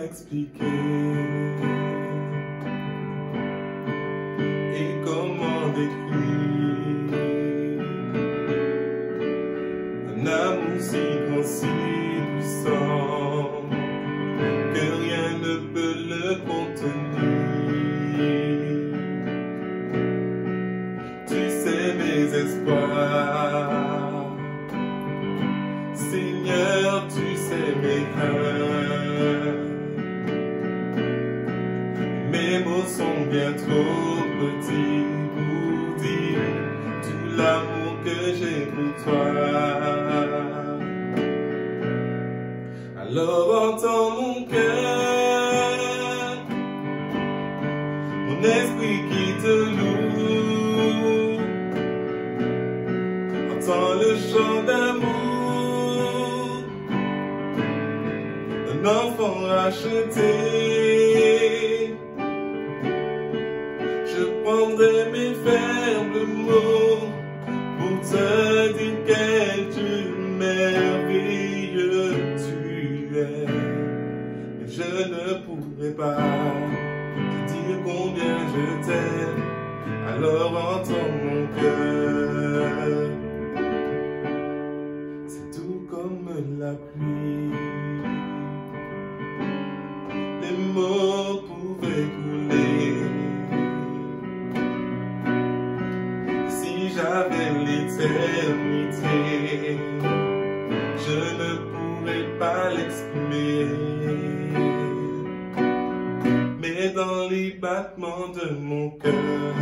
expliquer et comment décrire un amour si grand, si puissant que rien ne peut le contenir. Tu sais mes espoirs, Seigneur, tu sais mes craintes. Mes mots sont bien trop petits pour dire tout l'amour que j'ai pour toi. Alors entends mon cœur, mon esprit qui te loue. Entends le chant d'amour d'un enfant racheté. Je prendrai mes faibles mots pour te dire quel Dieu merveilleux tu es. Et je ne pourrai pas te dire combien je t'aime. Alors entends mon cœur, c'est tout comme la pluie. Les mots pouvaient couler. Si j'avais l'éternité, je ne pourrais pas l'exprimer. Mais dans les battements de mon cœur,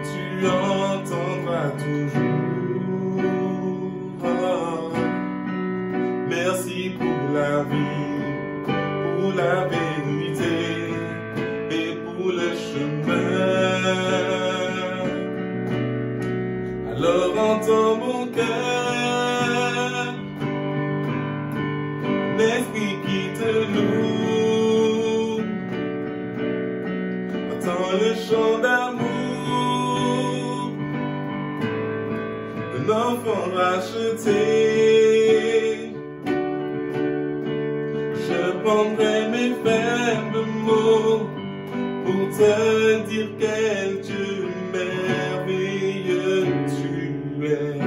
tu entendras toujours. Oh, merci pour la vie, pour la vérité et pour le chemin. Alors entends mon cœur, mon esprit qui te loue. Entends le chant d'amour d'un enfant racheté. Je prendrai mes faibles mots pour te dire quel Dieu merveilleux tu es.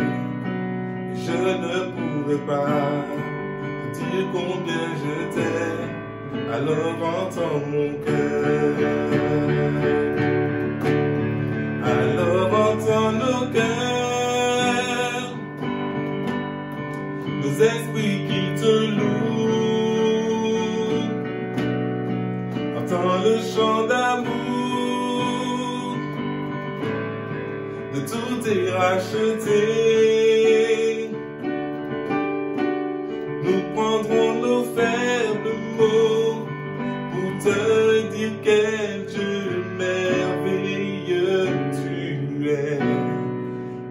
Je ne pourrai pas te dire combien je t'aime. Alors entends mon cœur. Alors entends nos cœurs, nos esprits qui te louent. Entends le chant d'amour de tout est racheté. Nous prendrons nos faibles mots pour te dire quel Dieu merveilleux tu es.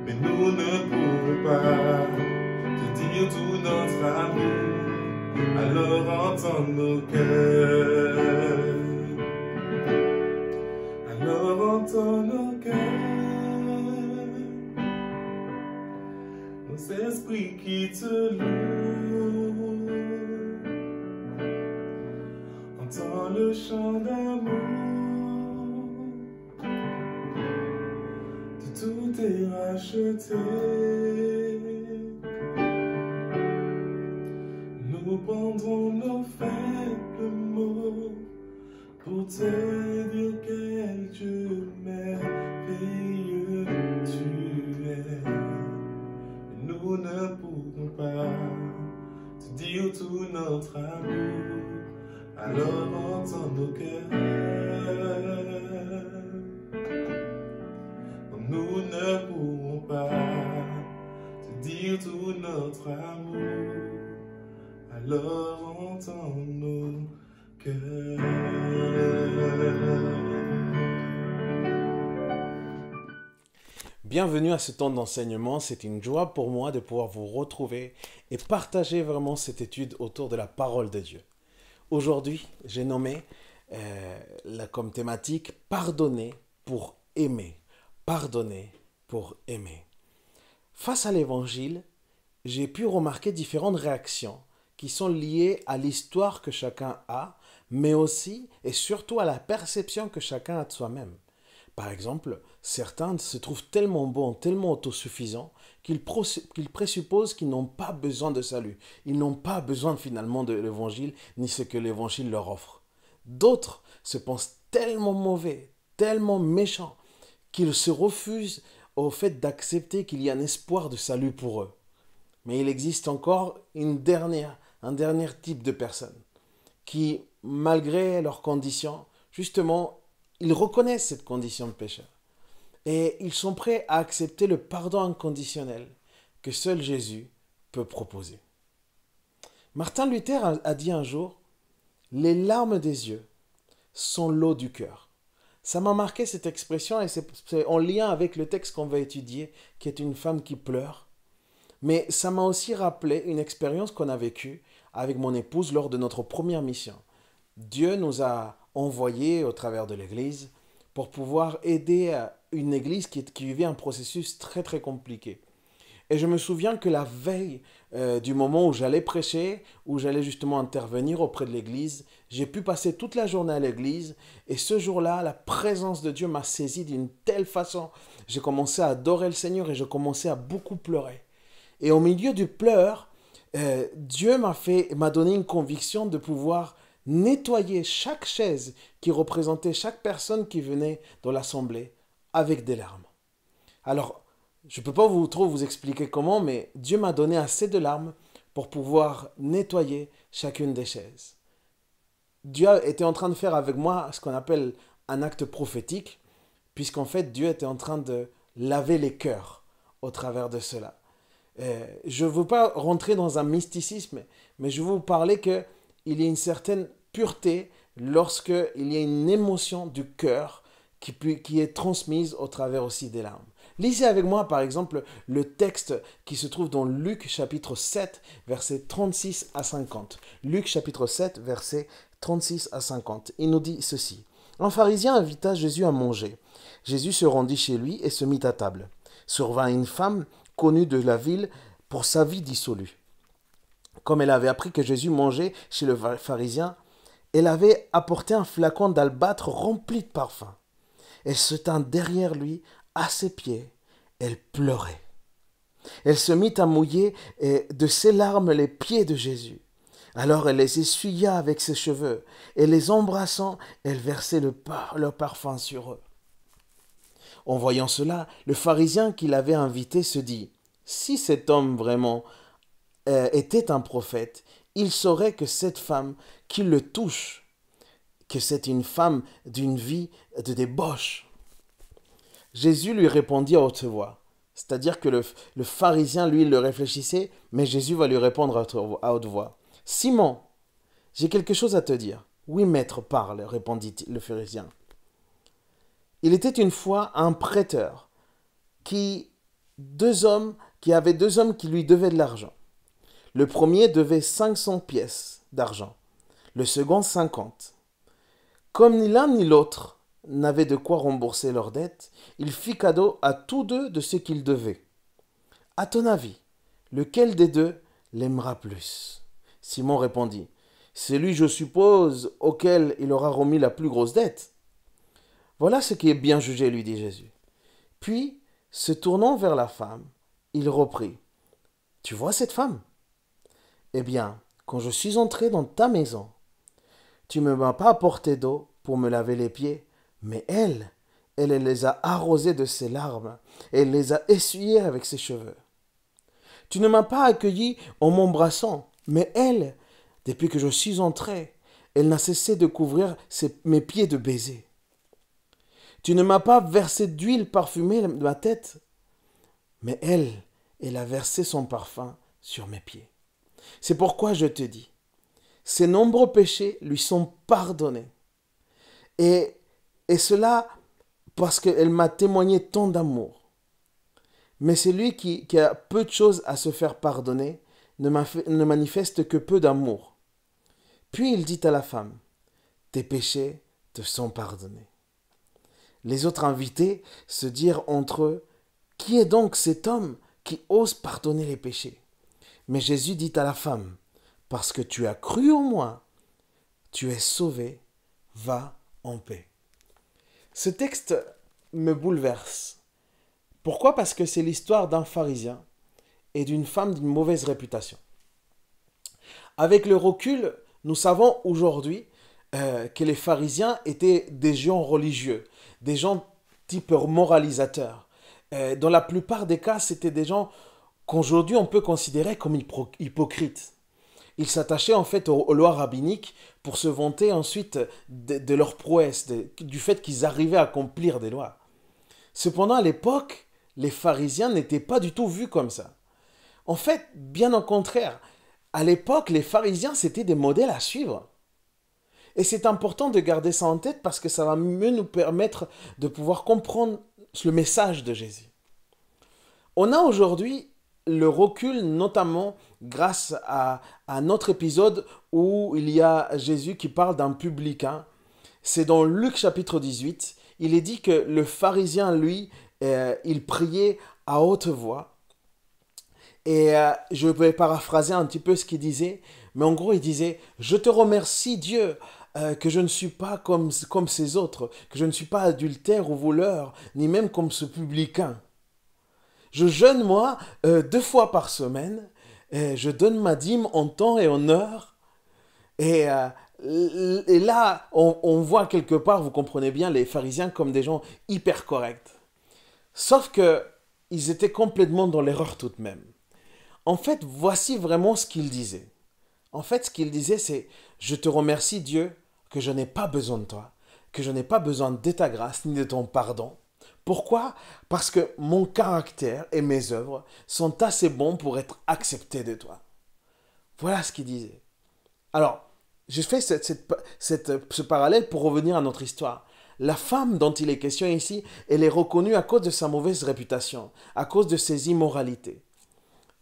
Mais nous ne pourrons pas te dire tout notre amour. Alors entends nos cœurs. Alors entends nos cœurs, nos esprits qui te louent. Entends le chant d'amour, de tout est racheté. Nous prendrons nos faibles mots pour te dire quel Dieu merveilleux tu es. Nous ne pourrons pas te dire tout notre amour. Alors entends nos cœurs. Nous ne pourrons pas te dire tout notre amour. Alors entends nos cœurs. Bienvenue à ce temps d'enseignement. C'est une joie pour moi de pouvoir vous retrouver et partager vraiment cette étude autour de la parole de Dieu. Aujourd'hui, j'ai nommé comme thématique « Pardonner pour aimer ». Pardonner pour aimer. Face à l'évangile, j'ai pu remarquer différentes réactions qui sont liées à l'histoire que chacun a, mais aussi et surtout à la perception que chacun a de soi-même. Par exemple, certains se trouvent tellement bons, tellement autosuffisants, qu'ils présupposent qu'ils n'ont pas besoin de salut. Ils n'ont pas besoin finalement de l'évangile, ni ce que l'évangile leur offre. D'autres se pensent tellement mauvais, tellement méchants, qu'ils se refusent au fait d'accepter qu'il y a un espoir de salut pour eux. Mais il existe encore un dernier type de personnes qui, malgré leurs conditions, justement, ils reconnaissent cette condition de pécheur. Et ils sont prêts à accepter le pardon inconditionnel que seul Jésus peut proposer. Martin Luther a dit un jour, « Les larmes des yeux sont l'eau du cœur ». Ça m'a marqué cette expression et c'est en lien avec le texte qu'on va étudier, qui est une femme qui pleure. Mais ça m'a aussi rappelé une expérience qu'on a vécue avec mon épouse lors de notre première mission. Dieu nous a envoyés au travers de l'Église pour pouvoir aider une Église qui vivait un processus très très compliqué. Et je me souviens que la veille du moment où j'allais prêcher, où j'allais justement intervenir auprès de l'Église, j'ai pu passer toute la journée à l'Église et ce jour-là, la présence de Dieu m'a saisi d'une telle façon. J'ai commencé à adorer le Seigneur et je commençais à beaucoup pleurer. Et au milieu du pleur, Dieu m'a donné une conviction de pouvoir nettoyer chaque chaise qui représentait chaque personne qui venait dans l'assemblée avec des larmes. Alors, je ne peux pas trop vous expliquer comment, mais Dieu m'a donné assez de larmes pour pouvoir nettoyer chacune des chaises. Dieu était en train de faire avec moi ce qu'on appelle un acte prophétique, puisqu'en fait Dieu était en train de laver les cœurs au travers de cela. Je ne veux pas rentrer dans un mysticisme, mais je veux vous parler qu'il y a une certaine pureté lorsqu'il y a une émotion du cœur qui est transmise au travers aussi des larmes. Lisez avec moi par exemple le texte qui se trouve dans Luc chapitre 7, versets 36 à 50. Luc chapitre 7, versets 36 à 50. Il nous dit ceci. Un pharisien invita Jésus à manger. Jésus se rendit chez lui et se mit à table. Survint une femme connue de la ville pour sa vie dissolue. Comme elle avait appris que Jésus mangeait chez le pharisien, elle avait apporté un flacon d'albâtre rempli de parfum. Elle se tint derrière lui, à ses pieds. Elle pleurait. Elle se mit à mouiller de ses larmes les pieds de Jésus. Alors elle les essuya avec ses cheveux, et les embrassant, elle versait leur parfum sur eux. En voyant cela, le pharisien qui l'avait invité se dit, « Si cet homme vraiment était un prophète, il saurait que cette femme qui le touche, que c'est une femme d'une vie de débauche. » Jésus lui répondit à haute voix. C'est-à-dire que le pharisien, lui, il le réfléchissait, mais Jésus va lui répondre à haute voix. « Simon, j'ai quelque chose à te dire. »« Oui, maître, parle, répondit le pharisien. Il était une fois un prêteur qui avait deux hommes qui lui devaient de l'argent. Le premier devait 500 pièces d'argent, le second 50. Comme ni l'un ni l'autre n'avaient de quoi rembourser leurs dettes, il fit cadeau à tous deux de ce qu'ils devaient. À ton avis, lequel des deux l'aimera plus ? Simon répondit, celui, je suppose, auquel il aura remis la plus grosse dette. Voilà ce qui est bien jugé, lui dit Jésus. Puis, se tournant vers la femme, il reprit, tu vois cette femme ? Eh bien, quand je suis entré dans ta maison, tu ne m'as pas apporté d'eau pour me laver les pieds, mais elle les a arrosés de ses larmes, et elle les a essuyés avec ses cheveux. Tu ne m'as pas accueilli en m'embrassant, mais elle, depuis que je suis entré, elle n'a cessé de couvrir mes pieds de baisers. Tu ne m'as pas versé d'huile parfumée de ma tête, mais elle a versé son parfum sur mes pieds. C'est pourquoi je te dis, ses nombreux péchés lui sont pardonnés. Et cela parce qu'elle m'a témoigné tant d'amour. Mais celui qui a peu de choses à se faire pardonner ne manifeste que peu d'amour. Puis il dit à la femme, tes péchés te sont pardonnés. Les autres invités se dirent entre eux, qui est donc cet homme qui ose pardonner les péchés ? Mais Jésus dit à la femme, parce que tu as cru en moi, tu es sauvé, va en paix. Ce texte me bouleverse. Pourquoi? Parce que c'est l'histoire d'un pharisien et d'une femme d'une mauvaise réputation. Avec le recul, nous savons aujourd'hui que les pharisiens étaient des gens religieux, des gens type moralisateurs. Dans la plupart des cas, c'était des gens qu'aujourd'hui on peut considérer comme hypocrites. Ils s'attachaient en fait aux lois rabbiniques pour se vanter ensuite de leur prouesse, du fait qu'ils arrivaient à accomplir des lois. Cependant, à l'époque, les pharisiens n'étaient pas du tout vus comme ça. En fait, bien au contraire, à l'époque, les pharisiens, c'était des modèles à suivre. Et c'est important de garder ça en tête parce que ça va mieux nous permettre de pouvoir comprendre le message de Jésus. On a aujourd'hui le recul, notamment grâce à notre épisode où il y a Jésus qui parle d'un publicain. C'est dans Luc chapitre 18. Il est dit que le pharisien, lui, il priait à haute voix. Et je vais paraphraser un petit peu ce qu'il disait. Mais en gros, il disait « Je te remercie Dieu que je ne suis pas comme ces autres, que je ne suis pas adultère ou voleur, ni même comme ce publicain. Je jeûne, moi, 2 fois par semaine. Je donne ma dîme en temps et en heure. Et là, on voit quelque part, vous comprenez bien, les pharisiens comme des gens hyper corrects. Sauf qu'ils étaient complètement dans l'erreur tout de même. En fait, voici vraiment ce qu'ils disaient. En fait, ce qu'il disait, c'est « Je te remercie Dieu que je n'ai pas besoin de toi, que je n'ai pas besoin de ta grâce ni de ton pardon. » Pourquoi? Parce que mon caractère et mes œuvres sont assez bons pour être acceptés de toi. Voilà ce qu'il disait. Alors, je fais ce parallèle pour revenir à notre histoire. La femme dont il est question ici, elle est reconnue à cause de sa mauvaise réputation, à cause de ses immoralités.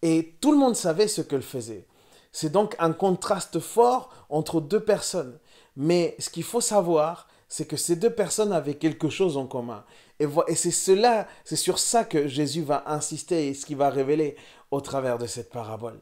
Et tout le monde savait ce qu'elle faisait. C'est donc un contraste fort entre 2 personnes. Mais ce qu'il faut savoir, c'est que ces 2 personnes avaient quelque chose en commun. Et c'est sur ça que Jésus va insister et ce qu'il va révéler au travers de cette parabole.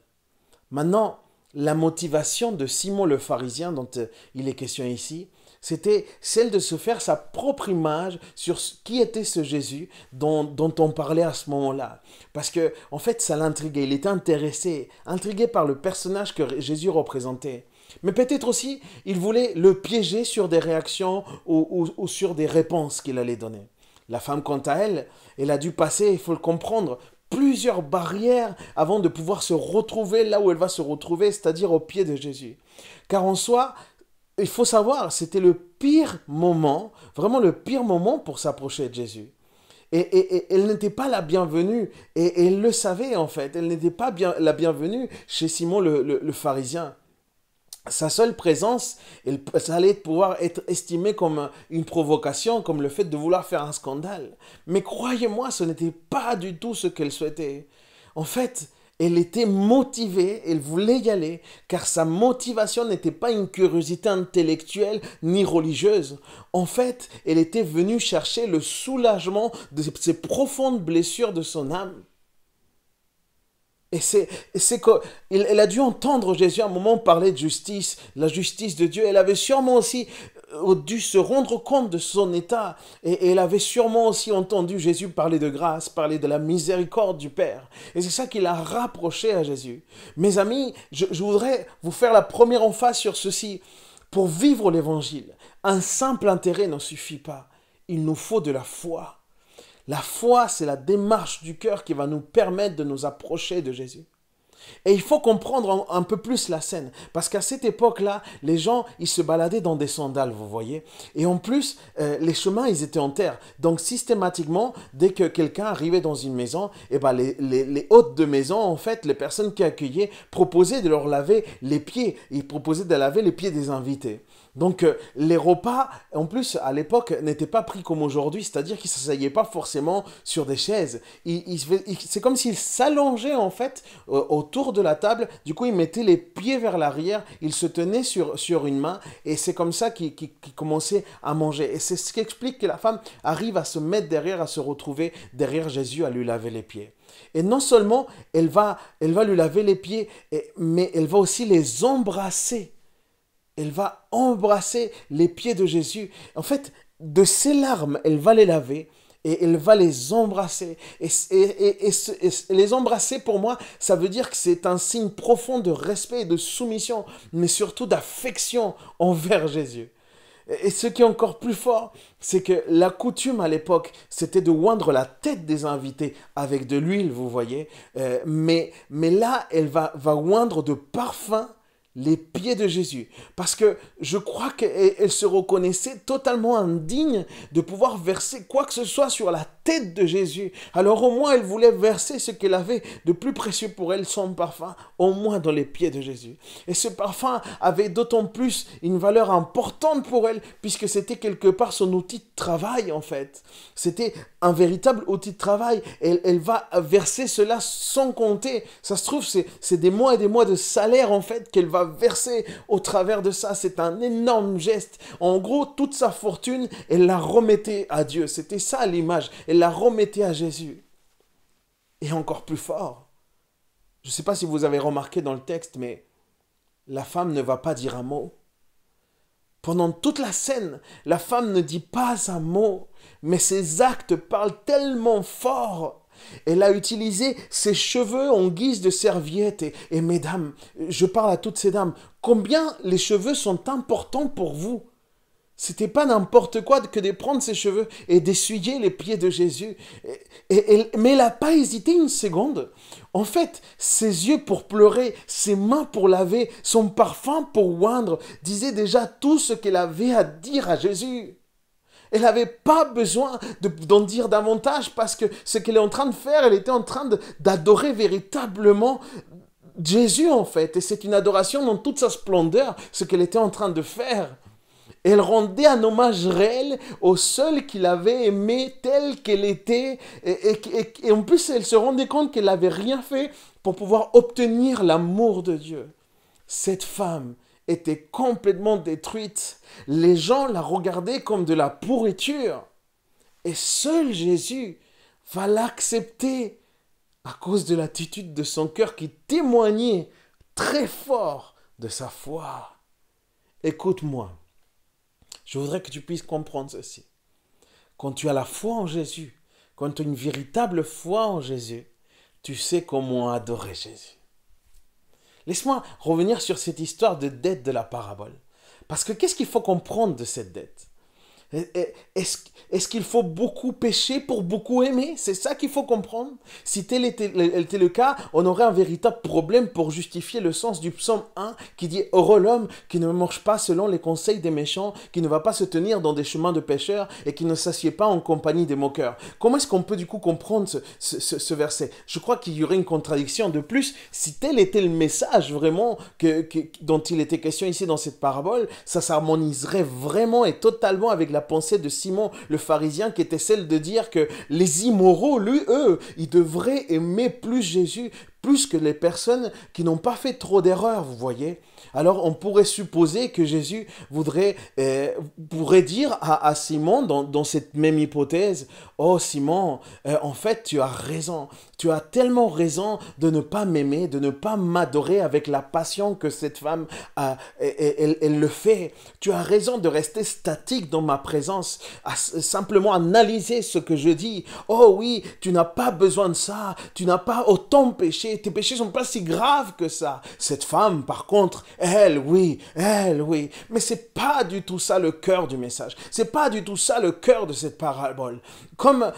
Maintenant, la motivation de Simon le pharisien dont il est question ici, c'était celle de se faire sa propre image sur qui était ce Jésus dont on parlait à ce moment-là. Parce que, en fait, ça l'intriguait. Il était intrigué par le personnage que Jésus représentait. Mais peut-être aussi, il voulait le piéger sur des réactions ou sur des réponses qu'il allait donner. La femme, quant à elle, elle a dû passer, il faut le comprendre, plusieurs barrières avant de pouvoir se retrouver là où elle va se retrouver, c'est-à-dire au pied de Jésus. Car en soi, il faut savoir, c'était le pire moment, vraiment le pire moment pour s'approcher de Jésus. Et elle n'était pas la bienvenue, et elle le savait en fait, elle n'était pas la bienvenue chez Simon le pharisien. Sa seule présence, ça allait pouvoir être estimé comme une provocation, comme le fait de vouloir faire un scandale. Mais croyez-moi, ce n'était pas du tout ce qu'elle souhaitait. En fait, elle était motivée, elle voulait y aller, car sa motivation n'était pas une curiosité intellectuelle ni religieuse. En fait, elle était venue chercher le soulagement de ces profondes blessures de son âme. Et elle a dû entendre Jésus à un moment parler de justice, la justice de Dieu. Elle avait sûrement aussi dû se rendre compte de son état. Et elle avait sûrement aussi entendu Jésus parler de grâce, parler de la miséricorde du Père. Et c'est ça qui l'a rapproché à Jésus. Mes amis, je voudrais vous faire la première emphase sur ceci. Pour vivre l'évangile, un simple intérêt ne suffit pas. Il nous faut de la foi. La foi, c'est la démarche du cœur qui va nous permettre de nous approcher de Jésus. Et il faut comprendre un peu plus la scène. Parce qu'à cette époque-là, les gens, ils se baladaient dans des sandales, vous voyez. Et en plus, les chemins, ils étaient en terre. Donc systématiquement, dès que quelqu'un arrivait dans une maison, eh ben, les hôtes de maison, en fait, les personnes qui accueillaient, proposaient de leur laver les pieds. Ils proposaient de laver les pieds des invités. Donc les repas, en plus, à l'époque, n'étaient pas pris comme aujourd'hui, c'est-à-dire qu'ils ne s'asseyaient pas forcément sur des chaises. C'est comme s'ils s'allongeaient, en fait, autour autour de la table. Du coup, il mettait les pieds vers l'arrière, il se tenait sur une main et c'est comme ça qu'il commençait à manger. Et c'est ce qui explique que la femme arrive à se mettre derrière, à se retrouver derrière Jésus, à lui laver les pieds. Et non seulement elle va lui laver les pieds, mais elle va aussi les embrasser. Elle va embrasser les pieds de Jésus. En fait, de ses larmes, elle va les laver et elle va les embrasser. Et les embrasser, pour moi, ça veut dire que c'est un signe profond de respect et de soumission, mais surtout d'affection envers Jésus. Et ce qui est encore plus fort, c'est que la coutume à l'époque, c'était de oindre la tête des invités avec de l'huile, vous voyez. Mais là, elle va oindre de parfum les pieds de Jésus. Parce que je crois qu'elle se reconnaissait totalement indigne de pouvoir verser quoi que ce soit sur la tête de Jésus. Alors au moins elle voulait verser ce qu'elle avait de plus précieux pour elle, son parfum, au moins dans les pieds de Jésus. Et ce parfum avait d'autant plus une valeur importante pour elle, puisque c'était quelque part son outil de travail en fait. C'était un véritable outil de travail. Elle va verser cela sans compter. Ça se trouve, c'est des mois et des mois de salaire en fait qu'elle va verser au travers de ça. C'est un énorme geste. En gros, toute sa fortune, elle la remettait à Dieu. C'était ça l'image. Elle la remettait à Jésus. Et encore plus fort, je ne sais pas si vous avez remarqué dans le texte, mais la femme ne va pas dire un mot. Pendant toute la scène, la femme ne dit pas un mot, mais ses actes parlent tellement fort. Elle a utilisé ses cheveux en guise de serviette. Et mesdames, je parle à toutes ces dames, combien les cheveux sont importants pour vous? C'était pas n'importe quoi que de prendre ses cheveux et d'essuyer les pieds de Jésus. Mais elle n'a pas hésité une seconde. En fait, ses yeux pour pleurer, ses mains pour laver, son parfum pour oindre, disaient déjà tout ce qu'elle avait à dire à Jésus. Elle n'avait pas besoin d'en dire davantage parce que ce qu'elle est en train de faire, elle était en train d'adorer véritablement Jésus en fait. Et c'est une adoration dans toute sa splendeur, ce qu'elle était en train de faire. Elle rendait un hommage réel au seul qui l'avait aimée telle qu'elle était. Et en plus, elle se rendait compte qu'elle n'avait rien fait pour pouvoir obtenir l'amour de Dieu. Cette femme était complètement détruite. Les gens la regardaient comme de la pourriture. Et seul Jésus va l'accepter à cause de l'attitude de son cœur qui témoignait très fort de sa foi. Écoute-moi, je voudrais que tu puisses comprendre ceci. Quand tu as la foi en Jésus, quand tu as une véritable foi en Jésus, tu sais comment adorer Jésus. Laisse-moi revenir sur cette histoire de dette de la parabole. Parce que qu'est-ce qu'il faut comprendre de cette dette? Est-ce qu'il faut beaucoup pécher pour beaucoup aimer? C'est ça qu'il faut comprendre. Si tel était le cas, on aurait un véritable problème pour justifier le sens du psaume 1 qui dit « Heureux l'homme qui ne marche pas selon les conseils des méchants, qui ne va pas se tenir dans des chemins de pécheurs et qui ne s'assied pas en compagnie des moqueurs. » Comment est-ce qu'on peut du coup comprendre ce verset? Je crois qu'il y aurait une contradiction. De plus, si tel était le message vraiment dont il était question ici dans cette parabole, ça s'harmoniserait vraiment et totalement avec la pensée de Simon le pharisien qui était celle de dire que les immoraux, eux, ils devraient aimer plus Jésus, plus que les personnes qui n'ont pas fait trop d'erreurs, vous voyez. Alors on pourrait supposer que Jésus pourrait dire à Simon dans cette même hypothèse, « Oh Simon, en fait tu as raison, tu as tellement raison de ne pas m'aimer, de ne pas m'adorer avec la passion que cette femme, elle le fait. Tu as raison de rester statique dans ma présence, à simplement analyser ce que je dis. Oh oui, tu n'as pas besoin de ça, tu n'as pas autant péché, tes péchés sont pas si graves que ça. » Cette femme, par contre, elle, oui. Mais c'est pas du tout ça le cœur du message. C'est pas du tout ça le cœur de cette parabole. Comme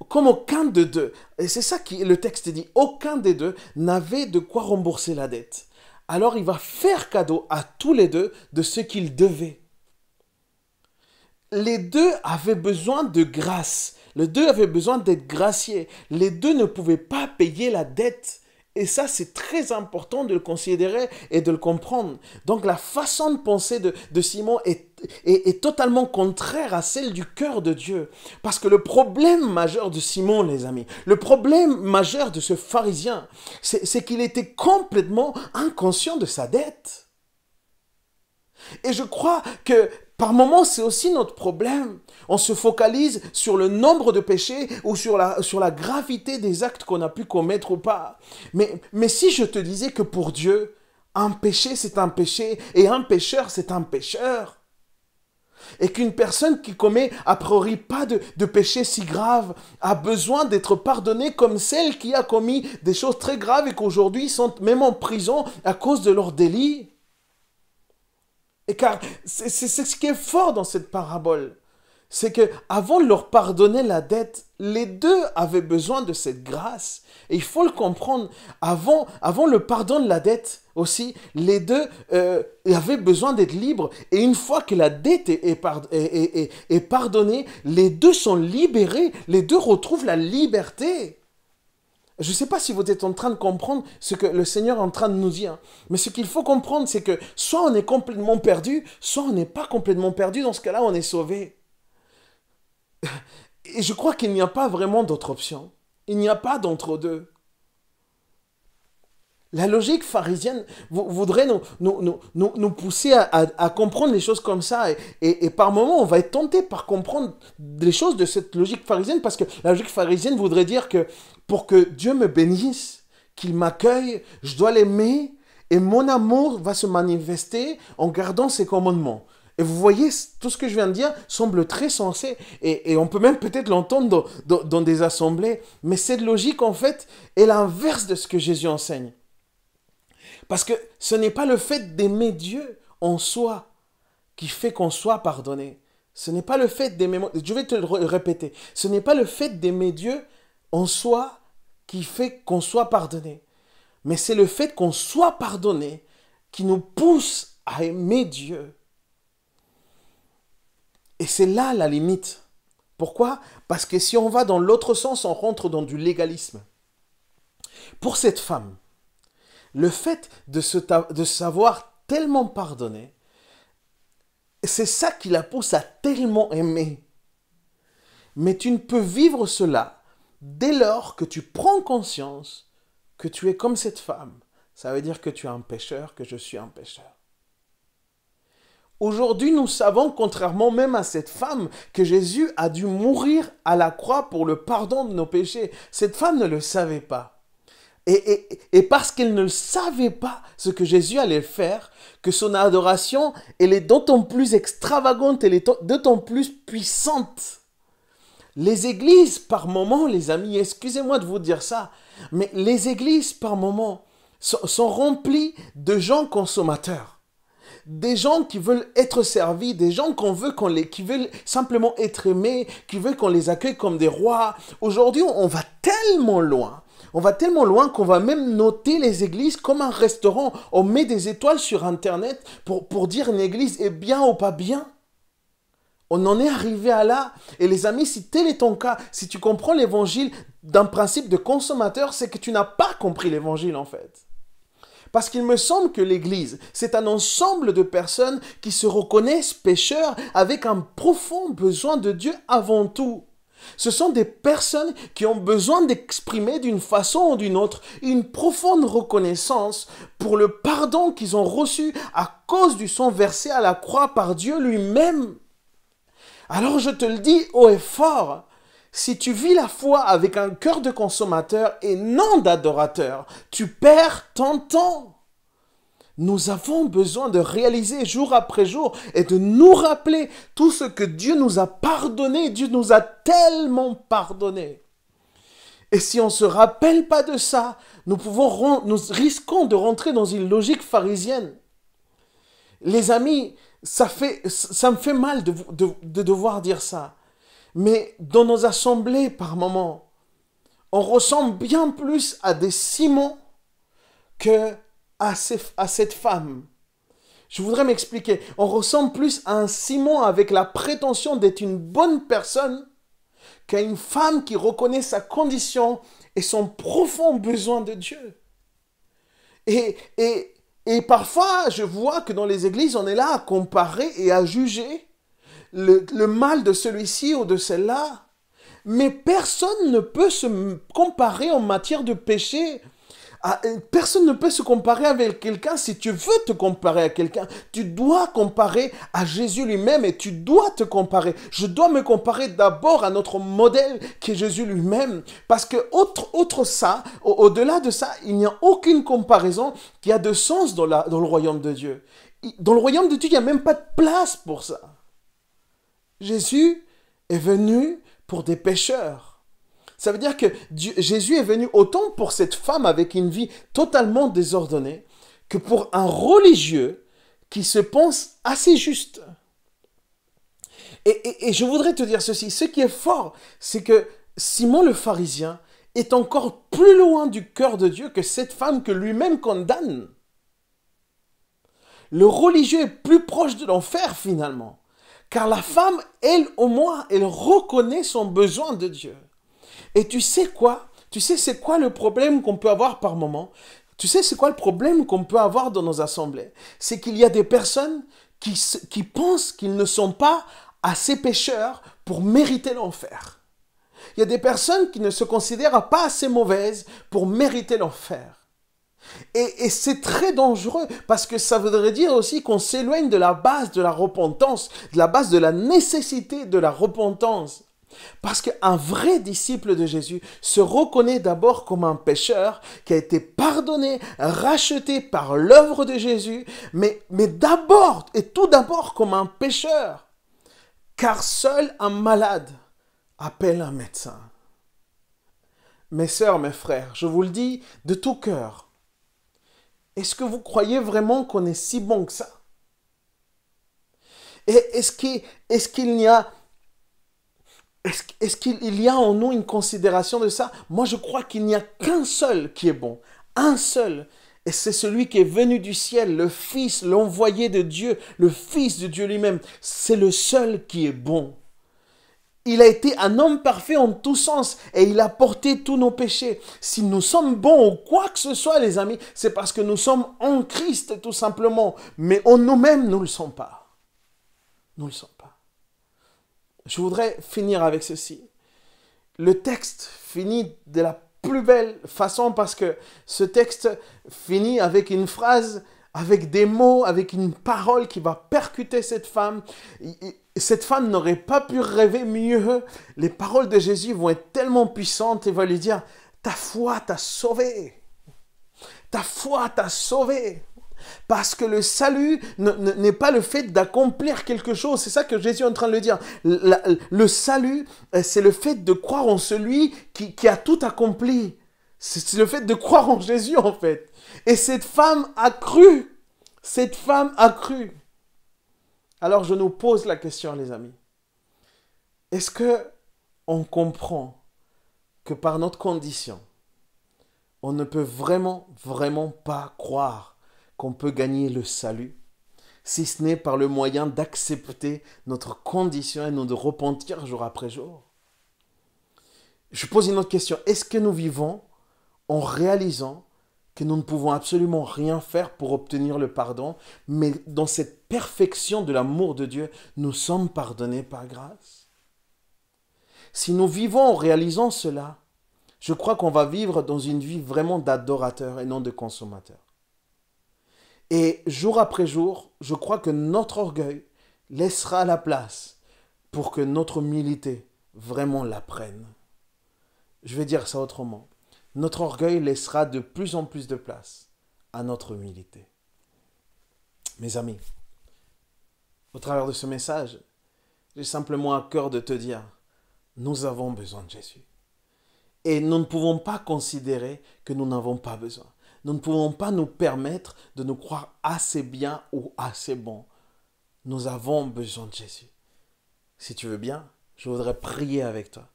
aucun de deux, et c'est ça que le texte dit, aucun des deux n'avait de quoi rembourser la dette. Alors il va faire cadeau à tous les deux de ce qu'ils devaient. Les deux avaient besoin de grâce. Les deux avaient besoin d'être graciés. Les deux ne pouvaient pas payer la dette. Et ça, c'est très important de le considérer et de le comprendre. Donc, la façon de penser de Simon est est totalement contraire à celle du cœur de Dieu. Parce que le problème majeur de Simon, les amis, le problème majeur de ce pharisien, c'est qu'il était complètement inconscient de sa dette. Et je crois que par moments, c'est aussi notre problème. On se focalise sur le nombre de péchés ou sur la gravité des actes qu'on a pu commettre ou pas. Mais si je te disais que pour Dieu, un péché, c'est un péché et un pécheur, c'est un pécheur. Et qu'une personne qui commet a priori pas de péché si grave a besoin d'être pardonnée comme celle qui a commis des choses très graves et qu'aujourd'hui sont même en prison à cause de leurs délits. Et car c'est ce qui est fort dans cette parabole. C'est que avant de leur pardonner la dette, les deux avaient besoin de cette grâce. Et il faut le comprendre. Avant le pardon de la dette aussi, les deux avaient besoin d'être libres. Et une fois que la dette est pardonnée, les deux sont libérés. Les deux retrouvent la liberté. Je ne sais pas si vous êtes en train de comprendre ce que le Seigneur est en train de nous dire. Mais ce qu'il faut comprendre, c'est que soit on est complètement perdu, soit on n'est pas complètement perdu. Dans ce cas-là, on est sauvé. Et je crois qu'il n'y a pas vraiment d'autre option. Il n'y a pas d'entre-deux. La logique pharisienne voudrait nous pousser à comprendre les choses comme ça. Et par moments, on va être tenté par comprendre les choses de cette logique pharisienne parce que la logique pharisienne voudrait dire que pour que Dieu me bénisse, qu'il m'accueille, je dois l'aimer et mon amour va se manifester en gardant ses commandements. Et vous voyez, tout ce que je viens de dire semble très sensé. Et on peut même peut-être l'entendre dans des assemblées. Mais cette logique, en fait, est l'inverse de ce que Jésus enseigne. Parce que ce n'est pas le fait d'aimer Dieu en soi qui fait qu'on soit pardonné. Ce n'est pas le fait d'aimer... Je vais te le répéter. Ce n'est pas le fait d'aimer Dieu en soi qui fait qu'on soit pardonné. Mais c'est le fait qu'on soit pardonné qui nous pousse à aimer Dieu. Et c'est là la limite. Pourquoi? Parce que si on va dans l'autre sens, on rentre dans du légalisme. Pour cette femme, le fait de savoir tellement pardonner, c'est ça qui la pousse à tellement aimer. Mais tu ne peux vivre cela dès lors que tu prends conscience que tu es comme cette femme. Ça veut dire que tu es un pécheur, que je suis un pécheur. Aujourd'hui, nous savons, contrairement même à cette femme, que Jésus a dû mourir à la croix pour le pardon de nos péchés. Cette femme ne le savait pas. Et parce qu'elle ne savait pas ce que Jésus allait faire, que son adoration, elle est d'autant plus extravagante, elle est d'autant plus puissante. Les églises, par moments, les amis, excusez-moi de vous dire ça, mais les églises, par moments, sont remplies de gens consommateurs. Des gens qui veulent être servis, des gens qui veulent simplement être aimés, qui veulent qu'on les accueille comme des rois. Aujourd'hui, on va tellement loin. On va tellement loin qu'on va même noter les églises comme un restaurant. On met des étoiles sur Internet pour dire une église est bien ou pas bien. On en est arrivé à là. Et les amis, si tel est ton cas, si tu comprends l'évangile d'un principe de consommateur, c'est que tu n'as pas compris l'évangile en fait. Parce qu'il me semble que l'Église, c'est un ensemble de personnes qui se reconnaissent pécheurs avec un profond besoin de Dieu avant tout. Ce sont des personnes qui ont besoin d'exprimer d'une façon ou d'une autre une profonde reconnaissance pour le pardon qu'ils ont reçu à cause du sang versé à la croix par Dieu lui-même. Alors je te le dis haut et fort, si tu vis la foi avec un cœur de consommateur et non d'adorateur, tu perds ton temps. Nous avons besoin de réaliser jour après jour et de nous rappeler tout ce que Dieu nous a pardonné. Dieu nous a tellement pardonné. Et si on ne se rappelle pas de ça, nous risquons de rentrer dans une logique pharisienne. Les amis, ça me fait mal de devoir dire ça. Mais dans nos assemblées, par moments, on ressemble bien plus à des Simons que à cette femme. Je voudrais m'expliquer. On ressemble plus à un Simon avec la prétention d'être une bonne personne qu'à une femme qui reconnaît sa condition et son profond besoin de Dieu. Et Et parfois, je vois que dans les églises, on est là à comparer et à juger le mal de celui-ci ou de celle-là. Mais personne ne peut se comparer en matière de péché. Personne ne peut se comparer avec quelqu'un. Si tu veux te comparer à quelqu'un, tu dois comparer à Jésus lui-même et tu dois te comparer. Je dois me comparer d'abord à notre modèle qui est Jésus lui-même. Parce que au-delà de ça, il n'y a aucune comparaison qui a de sens dans le royaume de Dieu. Dans le royaume de Dieu, il n'y a même pas de place pour ça. Jésus est venu pour des pécheurs. Ça veut dire que Jésus est venu autant pour cette femme avec une vie totalement désordonnée que pour un religieux qui se pense assez juste. Et je voudrais te dire ceci, ce qui est fort, c'est que Simon le pharisien est encore plus loin du cœur de Dieu que cette femme que lui-même condamne. Le religieux est plus proche de l'enfer finalement, car la femme, elle au moins, elle reconnaît son besoin de Dieu. Et tu sais quoi? Tu sais c'est quoi le problème qu'on peut avoir par moment? Tu sais c'est quoi le problème qu'on peut avoir dans nos assemblées? C'est qu'il y a des personnes qui pensent qu'ils ne sont pas assez pécheurs pour mériter l'enfer. Il y a des personnes qui ne se considèrent pas assez mauvaises pour mériter l'enfer. Et c'est très dangereux parce que ça voudrait dire aussi qu'on s'éloigne de la base de la repentance, de la base de la nécessité de la repentance. Parce qu'un vrai disciple de Jésus se reconnaît d'abord comme un pécheur qui a été pardonné, racheté par l'œuvre de Jésus, mais d'abord et tout d'abord comme un pécheur. Car seul un malade appelle un médecin. Mes sœurs, mes frères, je vous le dis de tout cœur, est-ce que vous croyez vraiment qu'on est si bon que ça? Et est-ce qu'il y a en nous une considération de ça? Moi, je crois qu'il n'y a qu'un seul qui est bon. Un seul. Et c'est celui qui est venu du ciel, le Fils, l'envoyé de Dieu, le Fils de Dieu lui-même. C'est le seul qui est bon. Il a été un homme parfait en tous sens et il a porté tous nos péchés. Si nous sommes bons ou quoi que ce soit, les amis, c'est parce que nous sommes en Christ, tout simplement. Mais en nous-mêmes, nous ne le sommes pas. Nous ne le sommes pas. Je voudrais finir avec ceci. Le texte finit de la plus belle façon parce que ce texte finit avec une phrase, avec des mots, avec une parole qui va percuter cette femme. Cette femme n'aurait pas pu rêver mieux. Les paroles de Jésus vont être tellement puissantes et va lui dire « Ta foi t'a sauvé. Ta foi t'a sauvé. » Parce que le salut n'est pas le fait d'accomplir quelque chose. C'est ça que Jésus est en train de le dire. Le salut, c'est le fait de croire en celui qui a tout accompli. C'est le fait de croire en Jésus, en fait. Et cette femme a cru. Cette femme a cru. Alors je nous pose la question, les amis. Est-ce qu'on comprend que par notre condition, on ne peut vraiment, vraiment pas croire qu'on peut gagner le salut, si ce n'est par le moyen d'accepter notre condition et nous de repentir jour après jour? Je pose une autre question. Est-ce que nous vivons en réalisant que nous ne pouvons absolument rien faire pour obtenir le pardon, mais dans cette perfection de l'amour de Dieu, nous sommes pardonnés par grâce? Si nous vivons en réalisant cela, je crois qu'on va vivre dans une vie vraiment d'adorateur et non de consommateur. Et jour après jour, je crois que notre orgueil laissera la place pour que notre humilité vraiment la prenne. Je vais dire ça autrement. Notre orgueil laissera de plus en plus de place à notre humilité. Mes amis, au travers de ce message, j'ai simplement à cœur de te dire, nous avons besoin de Jésus. Et nous ne pouvons pas considérer que nous n'avons pas besoin. Nous ne pouvons pas nous permettre de nous croire assez bien ou assez bons. Nous avons besoin de Jésus. Si tu veux bien, je voudrais prier avec toi.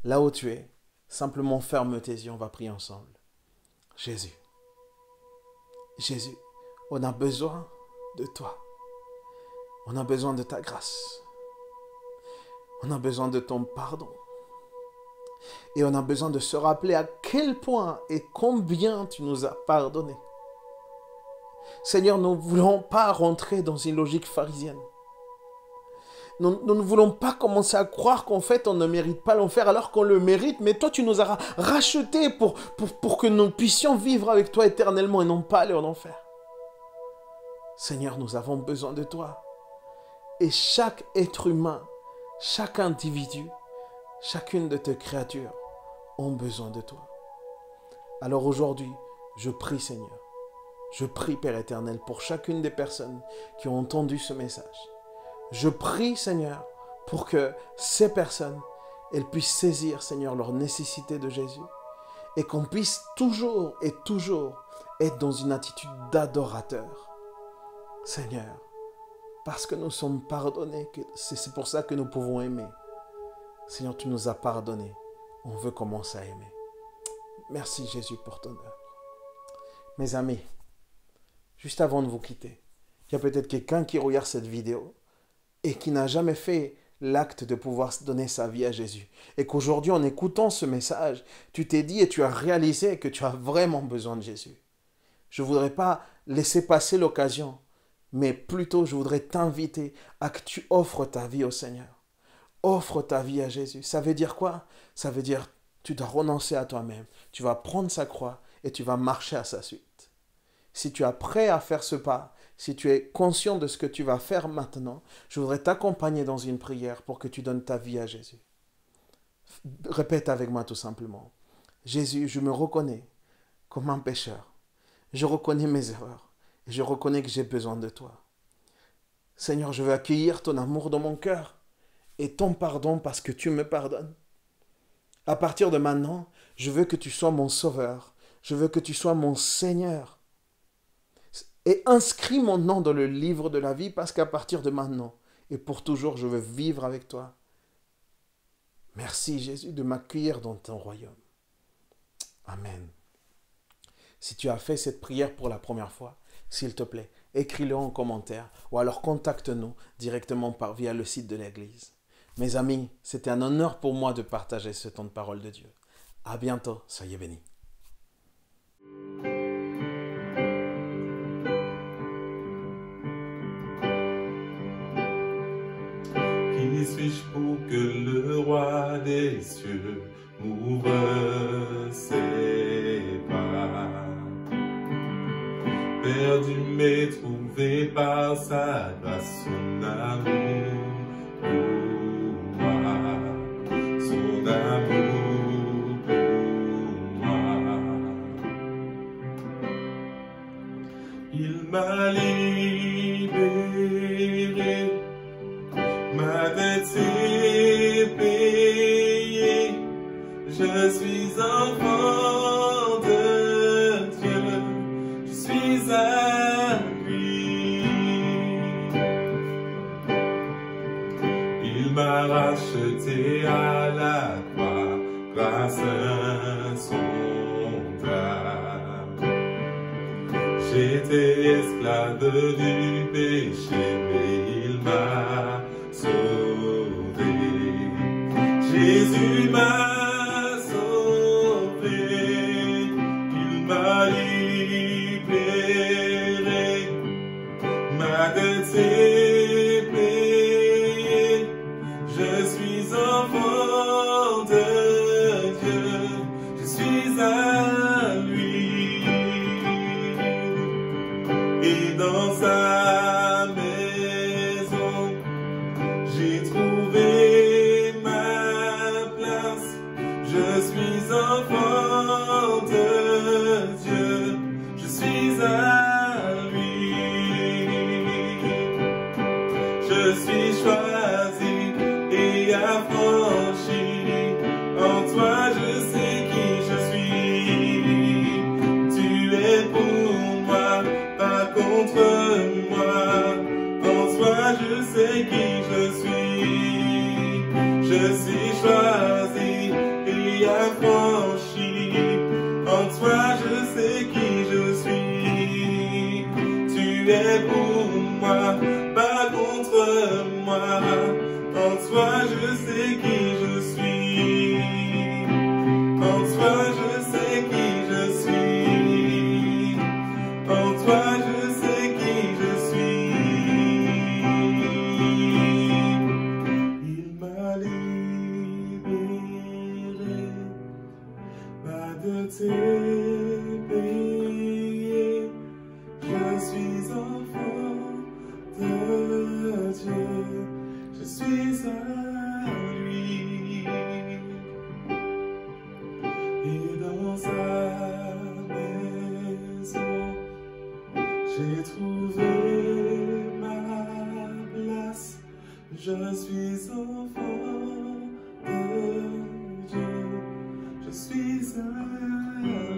Là où tu es, simplement ferme tes yeux, on va prier ensemble. Jésus, Jésus, on a besoin de toi. On a besoin de ta grâce. On a besoin de ton pardon. Et on a besoin de se rappeler à quel point et combien tu nous as pardonné. Seigneur, nous ne voulons pas rentrer dans une logique pharisienne. Nous ne voulons pas commencer à croire qu'en fait, on ne mérite pas l'enfer alors qu'on le mérite. Mais toi, tu nous as rachetés pour que nous puissions vivre avec toi éternellement et non pas aller en enfer. Seigneur, nous avons besoin de toi. Et chaque être humain, chaque individu, chacune de tes créatures ont besoin de toi. Alors aujourd'hui, je prie, Seigneur. Je prie, Père éternel, pour chacune des personnes qui ont entendu ce message. Je prie, Seigneur, pour que ces personnes, elles puissent saisir, Seigneur, leur nécessité de Jésus et qu'on puisse toujours et toujours être dans une attitude d'adorateur. Seigneur, parce que nous sommes pardonnés, c'est pour ça que nous pouvons aimer. Seigneur, tu nous as pardonnés. On veut commencer à aimer. Merci Jésus pour ton œuvre. Mes amis, juste avant de vous quitter, il y a peut-être quelqu'un qui regarde cette vidéo et qui n'a jamais fait l'acte de pouvoir donner sa vie à Jésus. Et qu'aujourd'hui, en écoutant ce message, tu t'es dit et tu as réalisé que tu as vraiment besoin de Jésus. Je ne voudrais pas laisser passer l'occasion, mais plutôt je voudrais t'inviter à que tu offres ta vie au Seigneur. Offre ta vie à Jésus. Ça veut dire quoi? Ça veut dire tu dois renoncer à toi-même. Tu vas prendre sa croix et tu vas marcher à sa suite. Si tu es prêt à faire ce pas, si tu es conscient de ce que tu vas faire maintenant, je voudrais t'accompagner dans une prière pour que tu donnes ta vie à Jésus. Répète avec moi tout simplement. Jésus, je me reconnais comme un pécheur. Je reconnais mes erreurs et je reconnais que j'ai besoin de toi. Seigneur, je veux accueillir ton amour dans mon cœur et ton pardon parce que tu me pardonnes. À partir de maintenant, je veux que tu sois mon sauveur. Je veux que tu sois mon Seigneur. Et inscris mon nom dans le livre de la vie parce qu'à partir de maintenant et pour toujours, je veux vivre avec toi. Merci Jésus de m'accueillir dans ton royaume. Amen. Si tu as fait cette prière pour la première fois, s'il te plaît, écris-le en commentaire ou alors contacte-nous directement via le site de l'église. Mes amis, c'était un honneur pour moi de partager ce temps de parole de Dieu. À bientôt, soyez bénis. Qui suis-je pour que le roi des cieux m'ouvre ses pas? Perdu mais trouvé par sa grâce, son amour pour moi, son amour pour moi. Il m'a libéré, ma dette est payée, je suis enfant de Dieu, je suis à lui. Il m'a racheté à la croix grâce insondable. J'étais esclave du péché, mais il m'a sauvé. Jésus m'a sauvé, il m'a libéré, ma dette est payée, je suis enfant de Dieu, je suis à lui. Et dans sa maison, j'ai trouvé ma place. Je suis enfant de Dieu, je suis à lui. Je suis choisi et affranchi. En toi, je sais qui je suis. Tu es pour moi, pas contre moi. En toi, je sais qui je suis. Je suis choisi et affranchi. En toi, je sais qui je suis. Tu es pour moi, pas contre moi. En toi, je sais qui je suis. En toi, je sais qui je suis. En toi, je sais J'ai trouvé ma place, je suis enfant de Dieu, je suis un